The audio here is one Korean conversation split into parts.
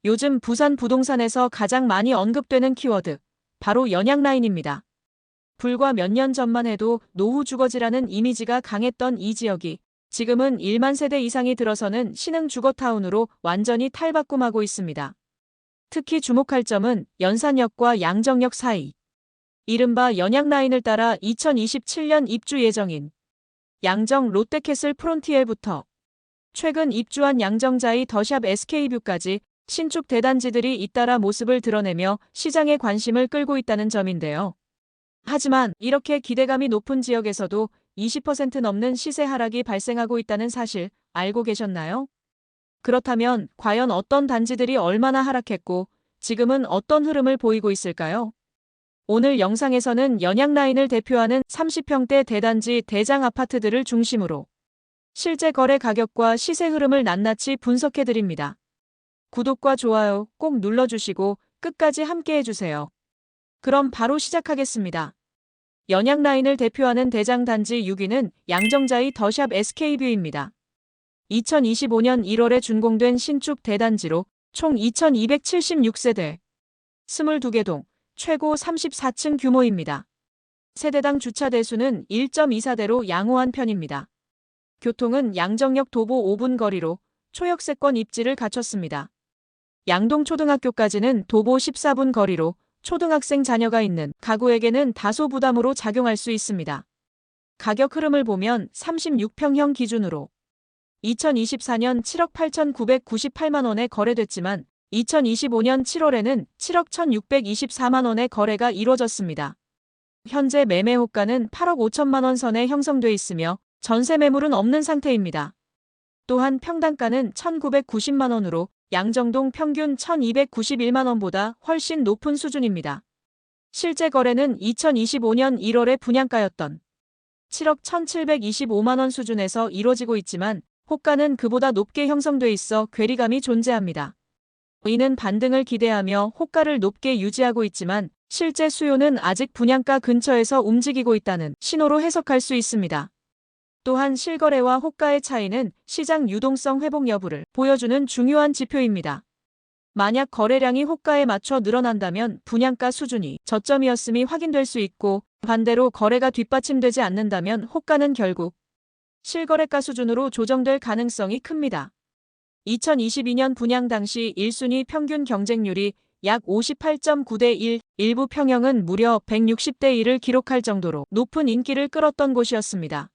요즘 부산 부동산에서 가장 많이 언급되는 키워드, 바로 연양라인입니다. 불과 몇 년 전만 해도 노후 주거지라는 이미지가 강했던 이 지역이 지금은 1만 세대 이상이 들어서는 신흥 주거타운으로 완전히 탈바꿈하고 있습니다. 특히 주목할 점은 연산역과 양정역 사이. 이른바 연양라인을 따라 2027년 입주 예정인 양정 롯데캐슬 프론티엘부터 최근 입주한 양정자이 더샵 SK뷰까지 신축 대단지들이 잇따라 모습을 드러내며 시장의 관심을 끌고 있다는 점인데요. 하지만 이렇게 기대감이 높은 지역에서도 20% 넘는 시세 하락이 발생하고 있다는 사실 알고 계셨나요? 그렇다면 과연 어떤 단지들이 얼마나 하락했고 지금은 어떤 흐름을 보이고 있을까요? 오늘 영상에서는 연양라인을 대표하는 30평대 대단지 대장 아파트들을 중심으로 실제 거래 가격과 시세 흐름을 낱낱이 분석해드립니다. 구독과 좋아요 꼭 눌러주시고 끝까지 함께 해주세요. 그럼 바로 시작하겠습니다. 연양라인을 대표하는 대장 단지 6위는 양정자이 더샵 SK뷰입니다. 2025년 1월에 준공된 신축 대단지로 총 2276세대, 22개 동, 최고 34층 규모입니다. 세대당 주차 대수는 1.24대로 양호한 편입니다. 교통은 양정역 도보 5분 거리로 초역세권 입지를 갖췄습니다. 양동초등학교까지는 도보 14분 거리로 초등학생 자녀가 있는 가구에게는 다소 부담으로 작용할 수 있습니다. 가격 흐름을 보면 36평형 기준으로 2024년 7억 8,998만 원에 거래됐지만 2025년 7월에는 7억 1,624만 원의 거래가 이뤄졌습니다. 현재 매매 호가는 8억 5천만 원 선에 형성돼 있으며 전세 매물은 없는 상태입니다. 또한 평당가는 1,990만 원으로 양정동 평균 1,291만 원보다 훨씬 높은 수준입니다. 실제 거래는 2025년 1월에 분양가였던 7억 1,725만 원 수준에서 이뤄지고 있지만 호가는 그보다 높게 형성돼 있어 괴리감이 존재합니다. 이는 반등을 기대하며 호가를 높게 유지하고 있지만 실제 수요는 아직 분양가 근처에서 움직이고 있다는 신호로 해석할 수 있습니다. 또한 실거래와 호가의 차이는 시장 유동성 회복 여부를 보여주는 중요한 지표입니다. 만약 거래량이 호가에 맞춰 늘어난다면 분양가 수준이 저점이었음이 확인될 수 있고 반대로 거래가 뒷받침되지 않는다면 호가는 결국 실거래가 수준으로 조정될 가능성이 큽니다. 2022년 분양 당시 1순위 평균 경쟁률이 약 58.9대 1, 일부 평형은 무려 160대 1을 기록할 정도로 높은 인기를 끌었던 곳이었습니다.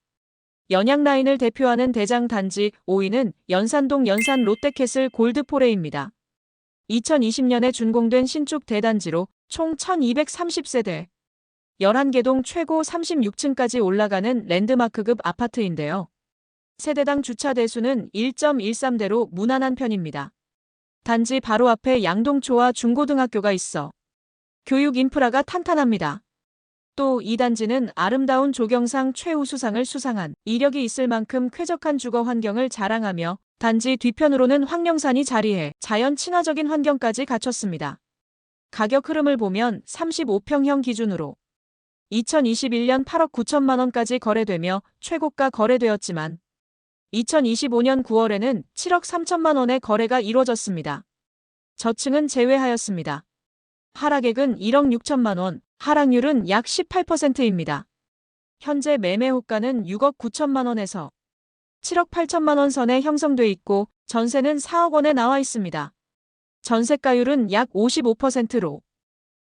연양라인을 대표하는 대장 단지 5위는 연산동 연산 롯데캐슬 골드포레입니다. 2020년에 준공된 신축 대단지로 총 1230세대, 11개 동 최고 36층까지 올라가는 랜드마크급 아파트인데요. 세대당 주차 대수는 1.13대로 무난한 편입니다. 단지 바로 앞에 양동초와 중고등학교가 있어 교육 인프라가 탄탄합니다. 또 이 단지는 아름다운 조경상 최우수상을 수상한 이력이 있을 만큼 쾌적한 주거 환경을 자랑하며 단지 뒤편으로는 황령산이 자리해 자연 친화적인 환경까지 갖췄습니다. 가격 흐름을 보면 35평형 기준으로 2021년 8억 9천만 원까지 거래되며 최고가 거래되었지만 2025년 9월에는 7억 3천만 원의 거래가 이뤄졌습니다. 저층은 제외하였습니다. 하락액은 1억 6천만 원, 하락률은 약 18%입니다. 현재 매매 호가는 6억 9천만 원에서 7억 8천만 원 선에 형성돼 있고 전세는 4억 원에 나와 있습니다. 전세가율은 약 55%로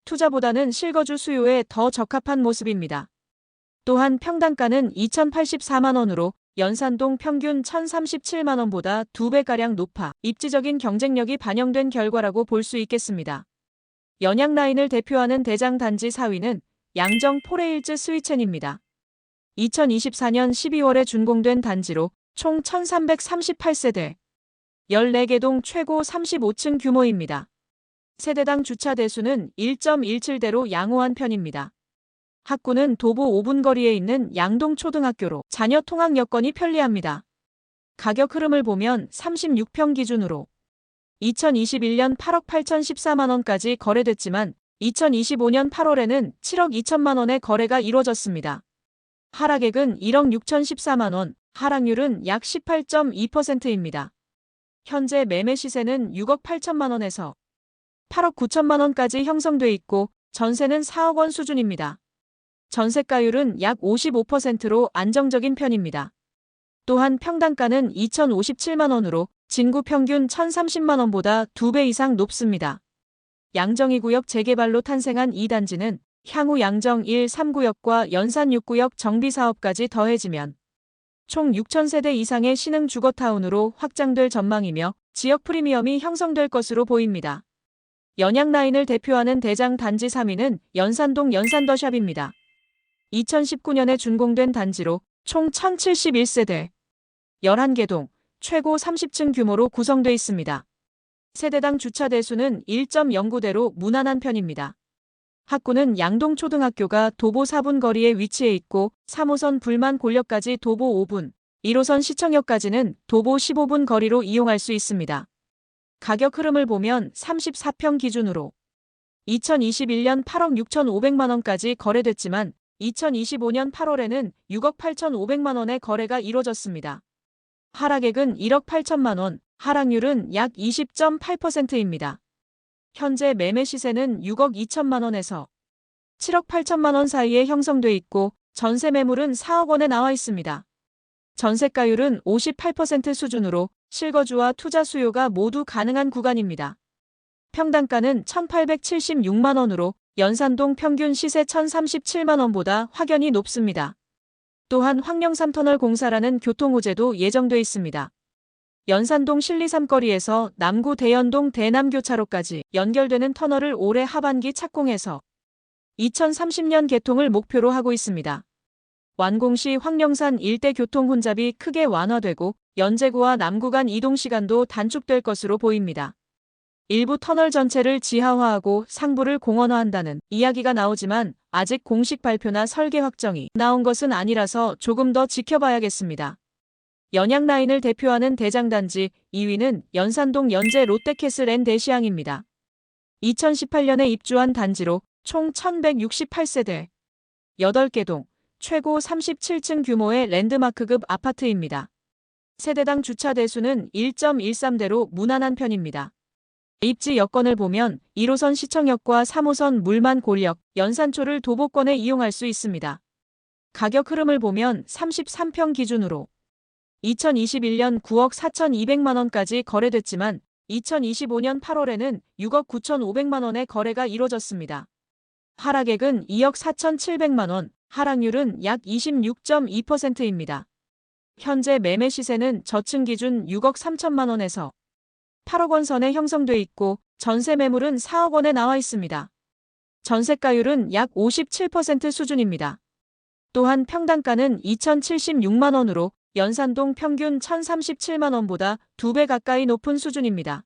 투자보다는 실거주 수요에 더 적합한 모습입니다. 또한 평당가는 2,084만 원으로 연산동 평균 1,037만 원보다 2배가량 높아 입지적인 경쟁력이 반영된 결과라고 볼 수 있겠습니다. 연양라인을 대표하는 대장 단지 4위는 양정 포레일즈 스위첸입니다. 2024년 12월에 준공된 단지로 총 1,338세대, 14개 동 최고 35층 규모입니다. 세대당 주차 대수는 1.17대로 양호한 편입니다. 학구는 도보 5분 거리에 있는 양동초등학교로 자녀 통학 여건이 편리합니다. 가격 흐름을 보면 36평 기준으로 2021년 8억 8,014만 원까지 거래됐지만 2025년 8월에는 7억 2천만 원의 거래가 이뤄졌습니다. 하락액은 1억 6,014만 원, 하락률은 약 18.2%입니다. 현재 매매 시세는 6억 8천만 원에서 8억 9천만 원까지 형성돼 있고 전세는 4억 원 수준입니다. 전세가율은 약 55%로 안정적인 편입니다. 또한 평당가는 2,057만 원으로 진구 평균 1,030만 원보다 2배 이상 높습니다. 양정이구역 재개발로 탄생한 이 단지는 향후 양정 1, 3구역과 연산 6구역 정비사업까지 더해지면 총 6,000세대 이상의 신흥 주거타운으로 확장될 전망이며 지역 프리미엄이 형성될 것으로 보입니다. 연양라인을 대표하는 대장 단지 3위는 연산동 연산더샵입니다. 2019년에 준공된 단지로 총 1,071세대, 11개 동, 최고 30층 규모로 구성돼 있습니다. 세대당 주차 대수는 1.09대로 무난한 편입니다. 학구는 양동초등학교가 도보 4분 거리에 위치해 있고 3호선 불만-골역까지 도보 5분, 1호선 시청역까지는 도보 15분 거리로 이용할 수 있습니다. 가격 흐름을 보면 34평 기준으로 2021년 8억 6,500만 원까지 거래됐지만 2025년 8월에는 6억 8,500만 원의 거래가 이뤄졌습니다. 하락액은 1억 8천만 원, 하락률은 약 20.8%입니다. 현재 매매 시세는 6억 2천만 원에서 7억 8천만 원 사이에 형성돼 있고 전세 매물은 4억 원에 나와 있습니다. 전세가율은 58% 수준으로 실거주와 투자 수요가 모두 가능한 구간입니다. 평당가는 1,876만 원으로 연산동 평균 시세 1,037만 원보다 확연히 높습니다. 또한 황령 3터널 공사라는 교통호재도 예정돼 있습니다. 연산동 신리 3거리에서 남구 대연동 대남교차로까지 연결되는 터널을 올해 하반기 착공해서 2030년 개통을 목표로 하고 있습니다. 완공 시 황령산 일대 교통 혼잡이 크게 완화되고 연제구와 남구 간 이동 시간도 단축될 것으로 보입니다. 일부 터널 전체를 지하화하고 상부를 공원화한다는 이야기가 나오지만 아직 공식 발표나 설계 확정이 나온 것은 아니라서 조금 더 지켜봐야겠습니다. 연양라인을 대표하는 대장단지 2위는 연산동 연제 롯데캐슬 앤 대시양입니다. 2018년에 입주한 단지로 총 1,168세대, 8개 동, 최고 37층 규모의 랜드마크급 아파트입니다. 세대당 주차 대수는 1.13대로 무난한 편입니다. 입지 여건을 보면 1호선 시청역과 3호선 물만-골역, 연산초를 도보권에 이용할 수 있습니다. 가격 흐름을 보면 33평 기준으로 2021년 9억 4,200만 원까지 거래됐지만 2025년 8월에는 6억 9,500만 원의 거래가 이뤄졌습니다. 하락액은 2억 4,700만 원, 하락률은 약 26.2%입니다. 현재 매매 시세는 저층 기준 6억 3천만 원에서 8억 원 선에 형성돼 있고 전세 매물은 4억 원에 나와 있습니다. 전세가율은 약 57% 수준입니다. 또한 평당가는 2,076만 원으로 연산동 평균 1,037만 원보다 2배 가까이 높은 수준입니다.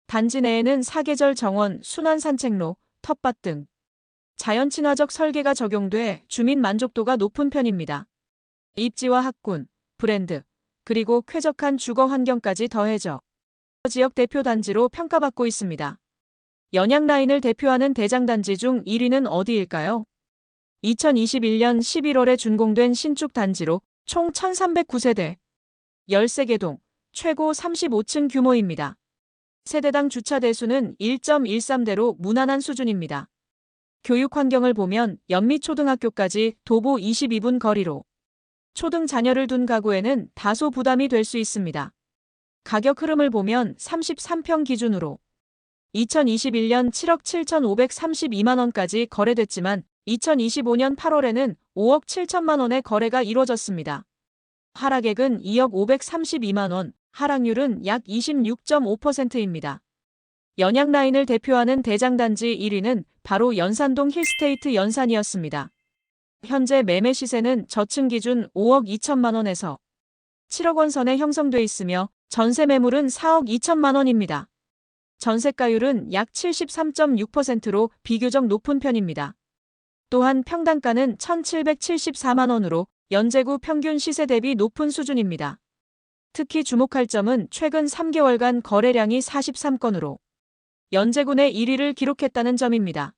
단지 내에는 사계절 정원, 순환 산책로, 텃밭 등 자연 친화적 설계가 적용돼 주민 만족도가 높은 편입니다. 입지와 학군, 브랜드, 그리고 쾌적한 주거 환경까지 더해져 지역 대표 단지로 평가받고 있습니다. 연양라인을 대표하는 대장단지 중 1위는 어디일까요? 2021년 11월에 준공된 신축 단지로 총 1,309세대, 13개 동, 최고 35층 규모입니다. 세대당 주차 대수는 1.13대로 무난한 수준입니다. 교육 환경을 보면 연미초등학교까지 도보 22분 거리로 초등 자녀를 둔 가구에는 다소 부담이 될 수 있습니다. 가격 흐름을 보면 33평 기준으로 2021년 7억 7,532만 원까지 거래됐지만 2025년 8월에는 5억 7천만 원의 거래가 이뤄졌습니다. 하락액은 2억 532만 원, 하락률은 약 26.5%입니다. 연양라인을 대표하는 대장단지 1위는 바로 연산동 힐스테이트 연산이었습니다. 현재 매매 시세는 저층 기준 5억 2천만 원에서 7억 원 선에 형성돼 있으며 전세 매물은 4억 2천만 원입니다. 전세가율은 약 73.6%로 비교적 높은 편입니다. 또한 평당가는 1,774만 원으로 연제구 평균 시세 대비 높은 수준입니다. 특히 주목할 점은 최근 3개월간 거래량이 43건으로 연제구 내 1위를 기록했다는 점입니다.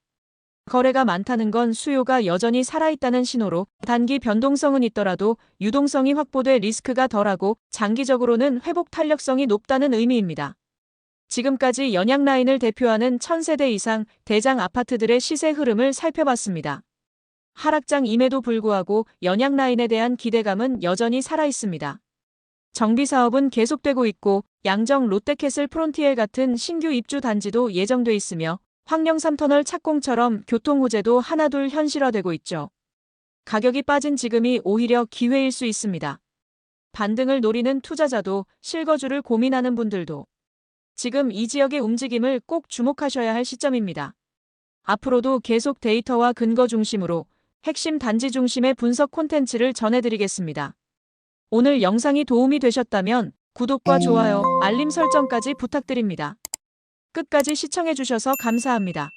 거래가 많다는 건 수요가 여전히 살아있다는 신호로 단기 변동성은 있더라도 유동성이 확보돼 리스크가 덜하고 장기적으로는 회복 탄력성이 높다는 의미입니다. 지금까지 연양 라인을 대표하는 1000세대 이상 대장 아파트들의 시세 흐름을 살펴봤습니다. 하락장임에도 불구하고 연양 라인에 대한 기대감은 여전히 살아있습니다. 정비 사업은 계속되고 있고 양정 롯데캐슬 프론티엘 같은 신규 입주 단지도 예정돼 있으며 황령 3터널 착공처럼 교통 호재도 하나둘 현실화되고 있죠. 가격이 빠진 지금이 오히려 기회일 수 있습니다. 반등을 노리는 투자자도 실거주를 고민하는 분들도 지금 이 지역의 움직임을 꼭 주목하셔야 할 시점입니다. 앞으로도 계속 데이터와 근거 중심으로 핵심 단지 중심의 분석 콘텐츠를 전해드리겠습니다. 오늘 영상이 도움이 되셨다면 구독과 좋아요, 알림 설정까지 부탁드립니다. 끝까지 시청해주셔서 감사합니다.